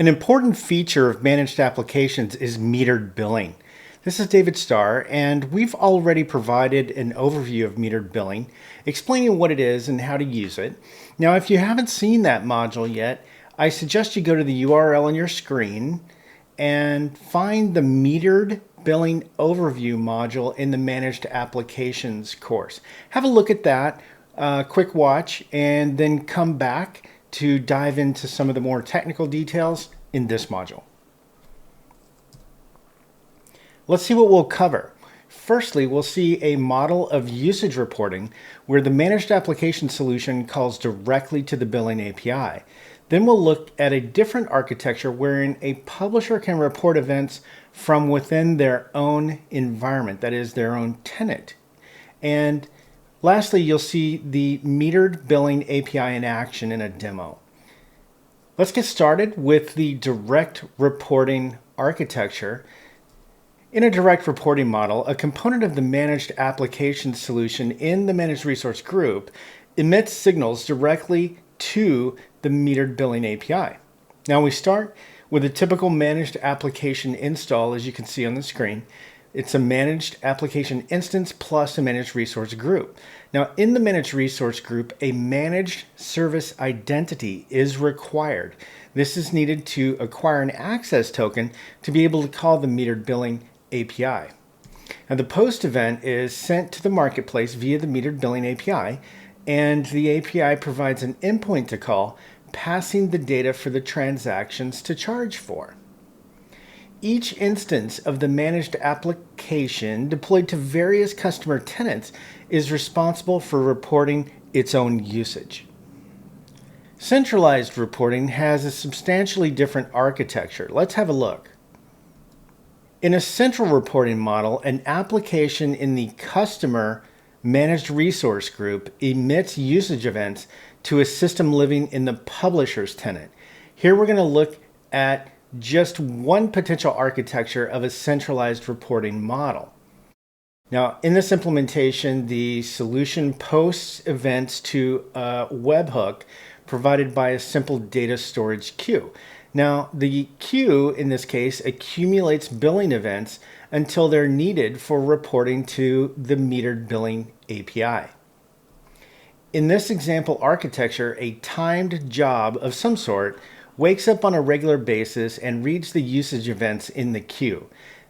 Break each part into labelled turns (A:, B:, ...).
A: An important feature of managed applications is metered billing. This is David Starr, and we've already provided an overview of metered billing, explaining what it is and how to use it. Now, if you haven't seen that module yet, I suggest you go to the URL on your screen and find the metered billing overview module in the managed applications course. Have a look at that, quick watch, and then come back to dive into some of the more technical details in this module. Let's see what we'll cover. Firstly, we'll see a model of usage reporting where the managed application solution calls directly to the billing API. Then we'll look at a different architecture wherein a publisher can report events from within their own environment, that is their own tenant. And lastly, you'll see the metered billing API in action in a demo. Let's get started with the direct reporting architecture. In a direct reporting model, a component of the managed application solution in the managed resource group emits signals directly to the metered billing API. Now we start with a typical managed application install, as you can see on the screen. It's a managed application instance plus a managed resource group. Now, in the managed resource group, a managed service identity is required. This is needed to acquire an access token to be able to call the metered billing API. Now, the post event is sent to the marketplace via the metered billing API, and the API provides an endpoint to call, passing the data for the transactions to charge for. Each instance of the managed application deployed to various customer tenants is responsible for reporting its own usage. Centralized reporting has a substantially different architecture. Let's have a look. In a central reporting model, an application in the customer managed resource group emits usage events to a system living in the publisher's tenant. Here we're going to look at just one potential architecture of a centralized reporting model. Now, in this implementation, the solution posts events to a webhook provided by a simple data storage queue. Now, the queue, in this case, accumulates billing events until they're needed for reporting to the metered billing API. In this example architecture, a timed job of some sort wakes up on a regular basis and reads the usage events in the queue.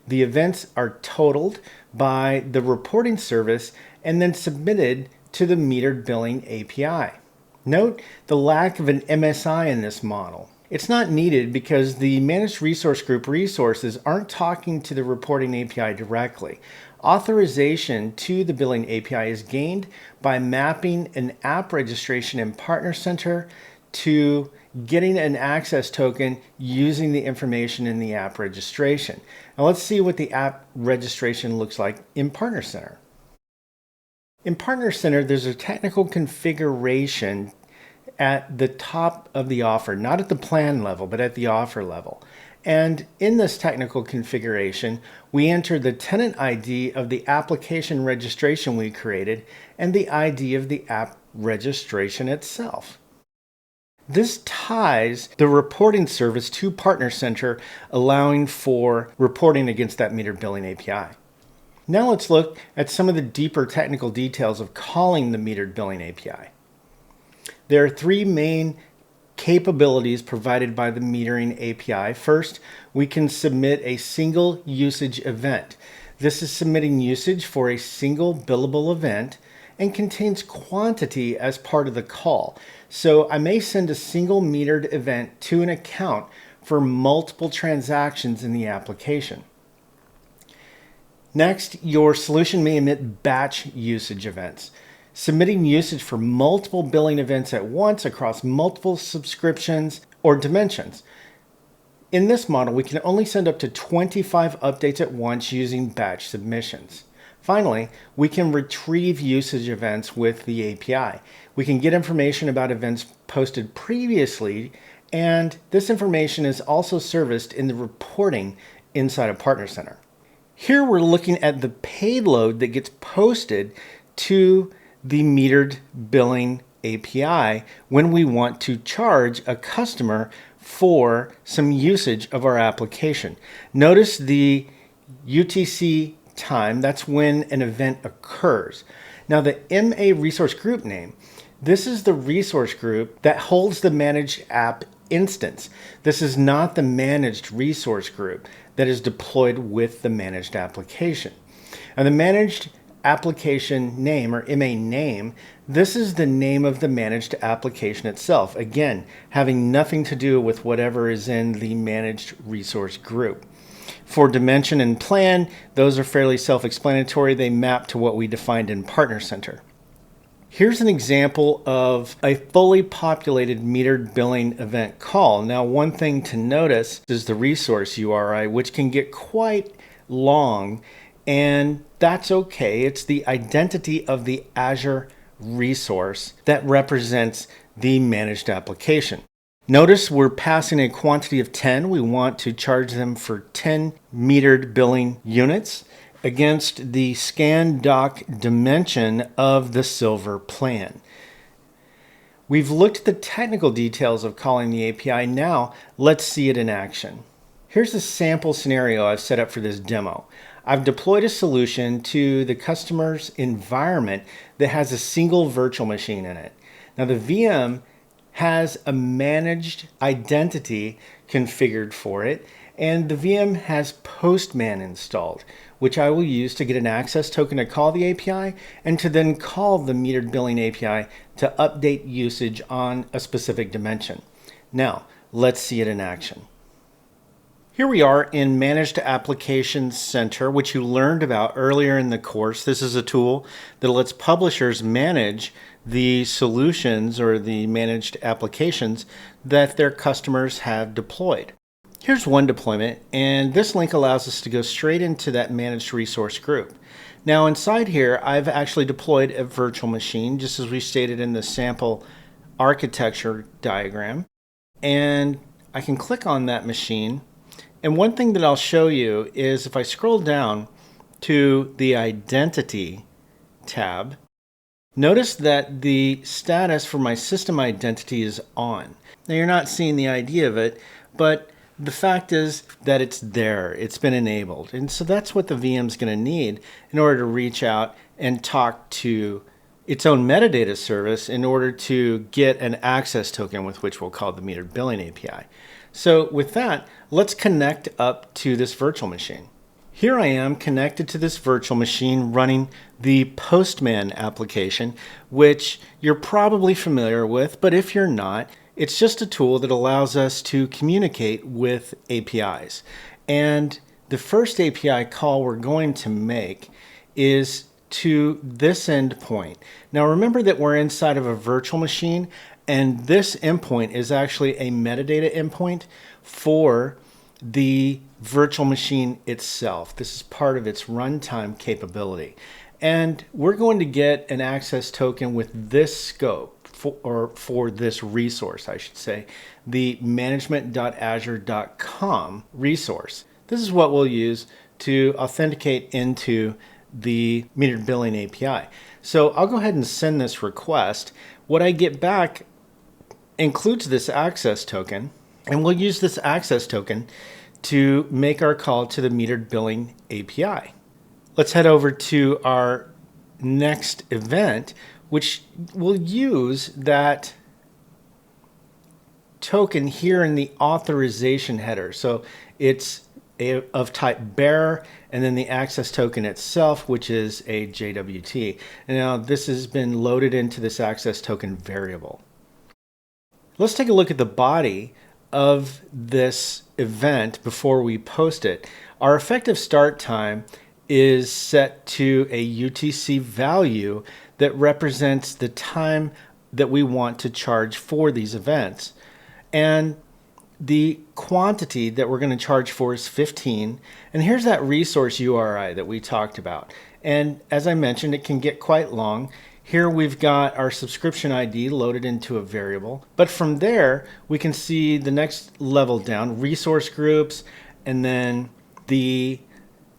A: The events are totaled by the reporting service and then submitted to the metered billing API. Note the lack of an MSI in this model. It's not needed because the managed resource group resources aren't talking to the reporting API directly. Authorization to the billing API is gained by mapping an app registration in Partner Center to getting an access token using the information in the app registration. Now let's see what the app registration looks like in Partner Center. In Partner Center, there's a technical configuration at the top of the offer, not at the plan level, but at the offer level. And in this technical configuration, we enter the tenant ID of the application registration we created and the ID of the app registration itself. This ties the reporting service to Partner Center, allowing for reporting against that metered billing API. Now let's look at some of the deeper technical details of calling the metered billing API. There are three main capabilities provided by the metering API. First, we can submit a single usage event. This is submitting usage for a single billable event and contains quantity as part of the call. So I may send a single metered event to an account for multiple transactions in the application. Next, your solution may emit batch usage events, submitting usage for multiple billing events at once across multiple subscriptions or dimensions. In this model, we can only send up to 25 updates at once using batch submissions. Finally, we can retrieve usage events with the API. We can get information about events posted previously, and this information is also serviced in the reporting inside of Partner Center. Here we're looking at the payload that gets posted to the metered billing API when we want to charge a customer for some usage of our application. Notice the UTC time, that's when an event occurs. Now the MA resource group name, this is the resource group that holds the managed app instance. This is not the managed resource group that is deployed with the managed application. And the managed application name, or MA name, this is the name of the managed application itself. Again, having nothing to do with whatever is in the managed resource group. For dimension and plan, those are fairly self-explanatory. They map to what we defined in Partner Center. Here's an example of a fully populated metered billing event call. Now, one thing to notice is the resource URI, which can get quite long, and that's okay. It's the identity of the Azure resource that represents the managed application. Notice we're passing a quantity of 10. We want to charge them for 10 metered billing units against the scan doc dimension of the silver plan. We've looked at the technical details of calling the API. Now let's see it in action. Here's a sample scenario I've set up for this demo. I've deployed a solution to the customer's environment that has a single virtual machine in it. Now the VM has a managed identity configured for it, and the VM has Postman installed, which I will use to get an access token to call the API and to then call the metered billing API to update usage on a specific dimension. Now, let's see it in action. Here we are in Managed Applications Center, which you learned about earlier in the course. This is a tool that lets publishers manage the solutions or the managed applications that their customers have deployed. Here's one deployment, and this link allows us to go straight into that managed resource group. Now inside here, I've actually deployed a virtual machine, just as we stated in the sample architecture diagram. And I can click on that machine. And one thing that I'll show you is if I scroll down to the Identity tab, notice that the status for my system identity is on. Now you're not seeing the ID of it, but the fact is that it's there, it's been enabled. And so that's what the VM is going to need in order to reach out and talk to its own metadata service in order to get an access token with which we'll call the metered billing API. So with that, let's connect up to this virtual machine. Here I am connected to this virtual machine running the Postman application, which you're probably familiar with, but if you're not, it's just a tool that allows us to communicate with APIs. And the first API call we're going to make is to this endpoint. Now remember that we're inside of a virtual machine, and this endpoint is actually a metadata endpoint for the virtual machine itself. This is part of its runtime capability. And we're going to get an access token with this scope, for this resource, I should say, the management.azure.com resource. This is what we'll use to authenticate into the metered billing API. So I'll go ahead and send this request. What I get back includes this access token, and we'll use this access token to make our call to the metered billing API. Let's head over to our next event, which will use that token here in the authorization header. So it's of type bearer, and then the access token itself, which is a JWT. And now this has been loaded into this access token variable. Let's take a look at the body of this event before we post it. Our effective start time is set to a UTC value that represents the time that we want to charge for these events. And the quantity that we're going to charge for is 15. And here's that resource URI that we talked about. And as I mentioned, it can get quite long. Here we've got our subscription ID loaded into a variable. But from there, we can see the next level down, resource groups, and then the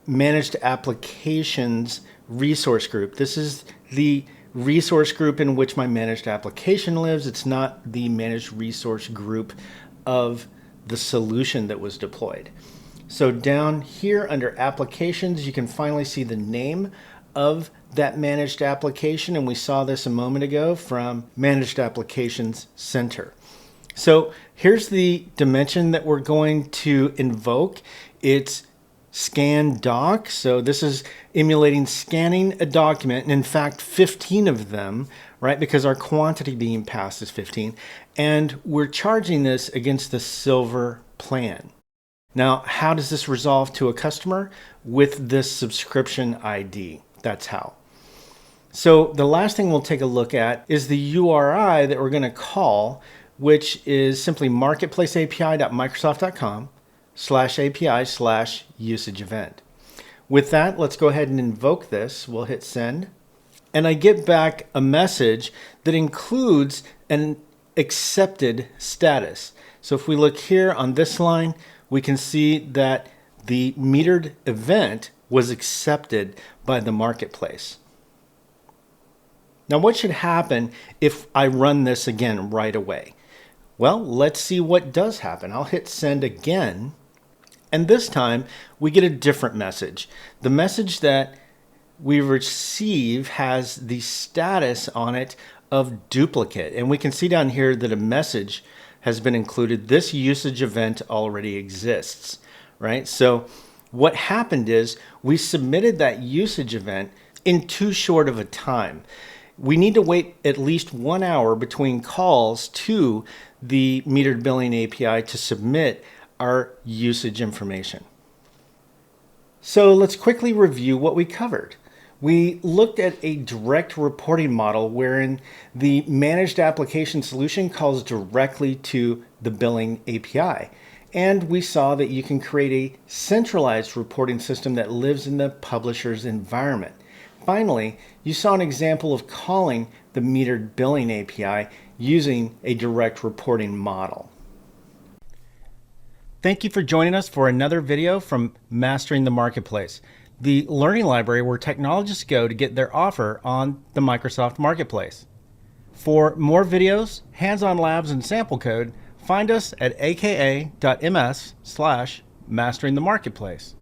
A: managed applications resource group. This is the resource group in which my managed application lives. It's not the managed resource group of the solution that was deployed. So down here under applications, you can finally see the name of that managed application. And we saw this a moment ago from Managed Applications Center. So here's the dimension that we're going to invoke. It's scan doc. So this is emulating scanning a document, and in fact 15 of them, right? Because our quantity being passed is 15, and we're charging this against the silver plan. Now, how does this resolve to a customer? With this subscription ID. That's how. So the last thing we'll take a look at is the URI that we're going to call, which is simply marketplaceapi.microsoft.com/API/usage event. With that, let's go ahead and invoke this. We'll hit send. And I get back a message that includes an accepted status. So if we look here on this line, we can see that the metered event was accepted by the marketplace. Now, what should happen if I run this again right away? Well, let's see what does happen. I'll hit send again, and this time we get a different message. The message that we receive has the status on it of duplicate, and we can see down here that a message has been included. This usage event already exists, right? So what happened is we submitted that usage event in too short of a time. We need to wait at least 1 hour between calls to the metered billing API to submit our usage information. So let's quickly review what we covered. We looked at a direct reporting model wherein the managed application solution calls directly to the billing API. And we saw that you can create a centralized reporting system that lives in the publisher's environment. Finally, you saw an example of calling the metered billing API using a direct reporting model. Thank you for joining us for another video from Mastering the Marketplace, the learning library where technologists go to get their offer on the Microsoft Marketplace. For more videos, hands-on labs, and sample code, find us at aka.ms/masteringthemarketplace.